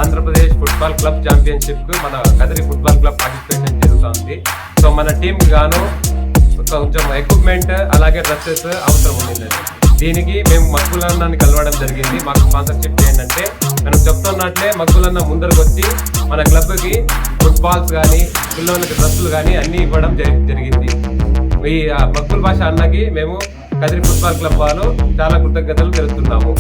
Andhra Pradesh football club championship కు మన Kadiri football club participation జరుగుతుంది. సో మన టీం గాను కొంచెం ఎక్విప్మెంట్ అలాగే డ్రెస్సెస్ అవసరం ఉండిందండి. దీనికి మేము మగ్గులన్నాన్ని కలవడం జరిగింది. మాకు స్పాన్సర్షిప్ ఏంటంటే మనం చెప్తున్నట్లే మగ్గులన్న ముందరకు వచ్చి మన క్లబ్కి ఫుట్బాల్స్ కానీ పిల్లలకి డ్రెస్సులు కానీ అన్నీ ఇవ్వడం జరిగింది. ఈ మగ్గుల భాష అన్నకి మేము కదిరి ఫుట్బాల్ క్లబ్ వాళ్ళు చాలా కృతజ్ఞతలు తెలుపుతున్నాము.